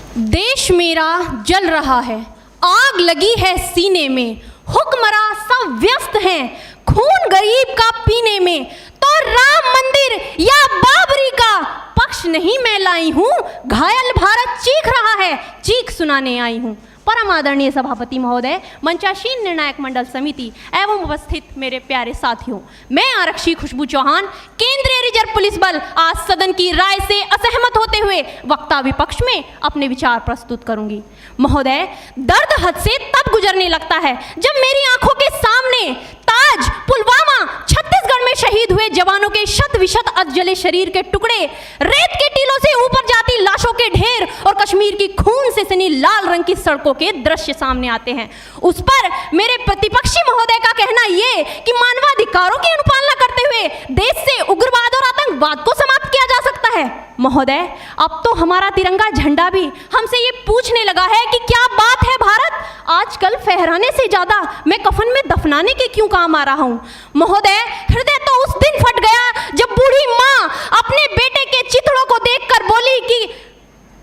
देश मेरा जल रहा है, आग लगी है सीने में, हुक्मरां सब व्यस्त हैं खून गरीब का पीने में। तो राम मंदिर या बाबरी का पक्ष नहीं मैं लाई हूं, घायल भारत चीख रहा है, चीख सुनाने आई हूं। परम आदरणीय सभापति महोदय, मंचासीन निर्णायक मंडल समिति एवं उपस्थित मेरे प्यारे साथियों, मैं आरक्षी खुशबू चौहान, केंद्रीय रिजर्व पुलिस बल, आज सदन की राय से असहमत होते हुए वक्ता विपक्ष में अपने विचार प्रस्तुत करूंगी। महोदय, दर्द हद से तब गुजरने लगता है जब मेरी आंखों के सामने ताज, पुलवामा, छत्तीसगढ़ में शहीद हुए जवानों के शत विशत अधजले शरीर के टुकड़े, रेत के टीलों से ऊपर जाती लाशों के ढेर और कश्मीर की खून से सनी लाल रंग की सड़कों के दृश्य सामने आते हैं। उस पर मेरे प्रतिपक्षी महोदय का कहना ये कि मानवाधिकारों की अनुपालना करते हुए देश से उग्रवाद और आतंकवाद को समाप्त किया जा सकता है। महोदय, अब तो हमारा तिरंगा झंडा भी हमसे ये पूछने लगा है कि क्या बात है भारत, आजकल फहराने से ज्यादा मैं कफन में दफनाने के क्यों काम आ रहा हूं। महोदय, हृदय तो उस दिन फट गया जब बूढ़ी माँ अपने बेटे के चिथड़ों को देखकर बोली कि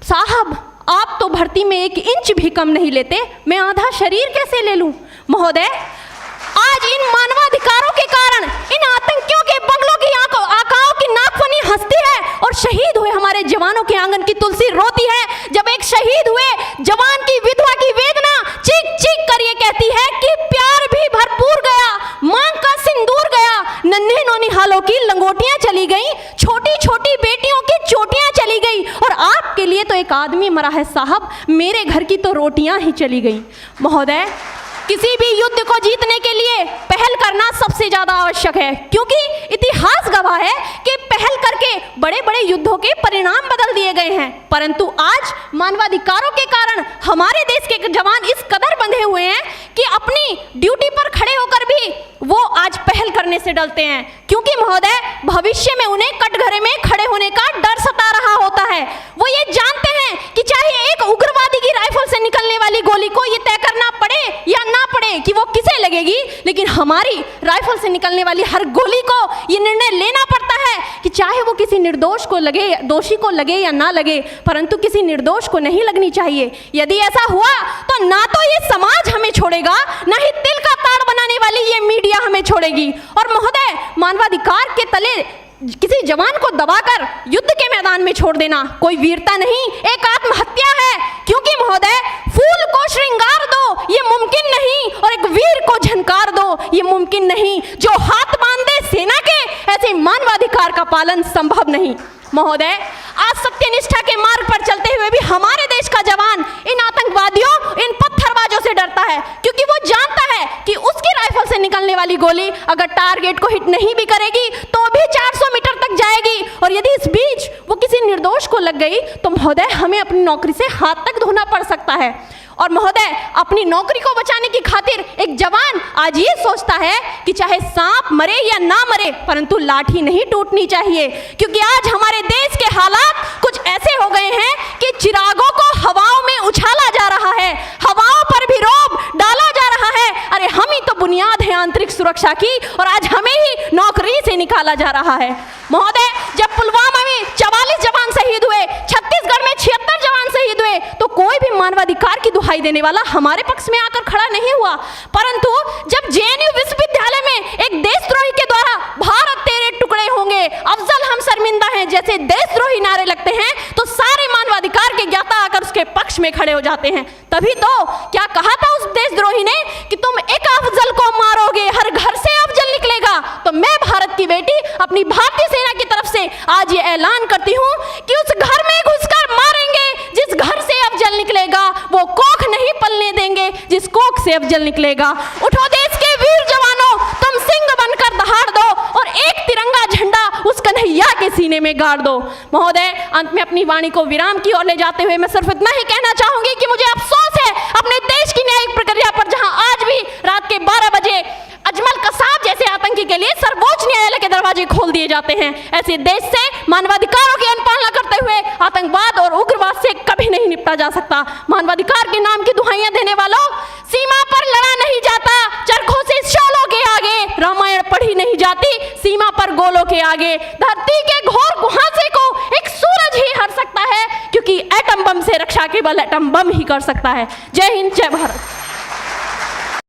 साहब, आप तो भर्ती में 1 इंच भी कम नहीं लेते, मैं आधा शरीर कैसे ले लूं। महोदय, आज इन मानवाधिकारों के कारण इन आतंकियों के बंगलों की आकाओं की नाकफनी हंसती है और शहीद हुए हमारे जवानों के आंगन की तुलसी रोती है। जब एक शहीद हुए जवान की विधवा की वेदना चीख चीख कर ये कहती है कि प्यार भी भरपूर गया, मांग का सिंदूर गया, नन्हे नौनिहालों की लंगोटियां चली गई, छोटी छोटी बेटियों की चोटियां चली गई और आपके लिए तो एक आदमी मरा है साहब, मेरे घर की तो रोटियां ही चली गई। महोदय, किसी भी युद्ध को जीतने के लिए पहल करना सबसे ज्यादा आवश्यक है, क्योंकि इतिहास गवाह है कि पहल करके बड़े बड़े युद्धों के परिणाम बदल दिए गए हैं। परंतु आज मानवाधिकारों के कारण हमारे देश के जवान इस कदर बंधे हुए हैं कि अपनी ड्यूटी पर खड़े होकर भी वो आज पहल करने से डरते हैं, क्योंकि महोदय, भविष्य में उन्हें कटघरे में खड़े होने का डर सता रहा होता है। वो ये जानते हैं कि चाहे एक उग्रवादी की राइफल से निकलने वाली गोली को ये तय करना पड़े या ना पड़े कि वो किसे लगेगी, लेकिन हमारी राइफल से निकलने वाली हर गोली को ये निर्णय लेना पड़ता है कि चाहे वो किसी निर्दोष को लगे, दोषी को लगे या ना लगे, परंतु किसी निर्दोष को नहीं लगनी चाहिए। यदि ऐसा हुआ तो ना तो ये समाज हमें छोड़ेगा, ना ही तिल का ताड़ बनाने वाली ये मीडिया हमें छोड़ेगी। और महोदय, मानवाधिकार के तले किसी जवान को दबाकर युद्ध के मैदान में छोड़ देना कोई वीरता नहीं, एक आत्महत्या है। क्योंकि महोदय, फूल को श्रृंगार दो ये मुमकिन नहीं और एक वीर को झनकार दो ये मुमकिन नहीं। जो हाथ बांध दे सेना के, ऐसे मानवाधिकार का पालन संभव नहीं। महोदय, आज सत्यनिष्ठा के मार्ग पर चलते हुए भी हमारे देश का जवान इन आतंकवादियों, इन पत्थरबाजों से डरता है, क्योंकि वो जानता है कि उसकी राइफल से निकलने वाली गोली अगर टारगेट को हिट नहीं भी करेगी तो भी 400 मीटर तक जाएगी, और यदि इस बीच वो किसी निर्दोष को लग गई तो महोदय, हमें अपनी नौकरी से हाथ तक धोना पड़ सकता है। और महोदय, अपनी नौकरी को बचाने की खातिर एक जवान आज ये सोचता है कि चाहे सांप मरे या ना मरे, परंतु लाठी नहीं टूटनी चाहिए, क्योंकि आज हमारे देश के हालात कुछ ऐसे हो गए हैं कि चिरागों को हवाओं में उछाला जा रहा है, हवाओं पर भी रोब डाला जा रहा है। अरे हम ही तो बुनियाद है आंतरिक सुरक्षा की, और आज हमें ही नौकरी से निकाला जा रहा है। महोदय, जब पुलवामा में 44 जवान शहीद हुए, छत्तीसगढ़ में 76 जवान शहीद हुए, तो कोई भी मानवाधिकार की दुहाई देने वाला हमारे पक्ष में आकर खड़ा नहीं हुआ। परंतु जब जेएनयू विश्वविद्यालय में एक देशद्रोही के द्वारा भारत तेरे टुकड़े होंगे, अफजल हम शर्मिंदा हैं जैसे देशद्रोही नारे लगते हैं, तो सारे मानवाधिकार के ज्ञाता आकर उसके पक्ष में खड़े हो जाते हैं। तभी तो क्या कहा था उस देशद्रोही ने कि तुम एक अफजल को मारोगे, हर घर से अफजल निकलेगा। तो मैं भारत की बेटी अपनी भारतीय सेना की तरफ से आज ये ऐलान करती हूँ कि उस घर में घुसकर मारेंगे जिस घर से अफजल निकलेगा, वो कोख नहीं पलने देंगे जिस कोख से अफजल निकलेगा। उठो देश के वीर जवानों, तुम सिंह बनकर दहाड़ दो और एक तिरंगा झंडा उस कन्हैया के सीने में गाड़ दो। महोदय, अंत में अपनी वाणी को विराम की ओर ले जाते हुए मैं सिर्फ इतना ही कहना चाहूंगी कि मुझे अफसोस है अपने देश की न्यायिक प्रक्रिया पर, जहां आज भी रात के 12 बजे अजमल कसाब जैसे आतंकी के लिए सर्वोच्च न्यायालय के दरवाजे खोल दिए जाते हैं। ऐसे देश से मानवाधिकारों की अनुपालना करते हुए आतंकवाद और उग्रवाद से कभी नहीं निपटा जा सकता। मानवाधिकार के नाम की दुहाइयां देने वालों, सीमा पर लड़ा नहीं जाता, चरखों से शोलों के आगे रामायण पढ़ी नहीं जाती, सीमा पर गोलों के आगे। धरती के घोर कुहासे को एक सूरज ही हर सकता है, क्योंकि एटम बम से रक्षा केवल एटम बम ही कर सकता है। जय हिंद, जय भारत।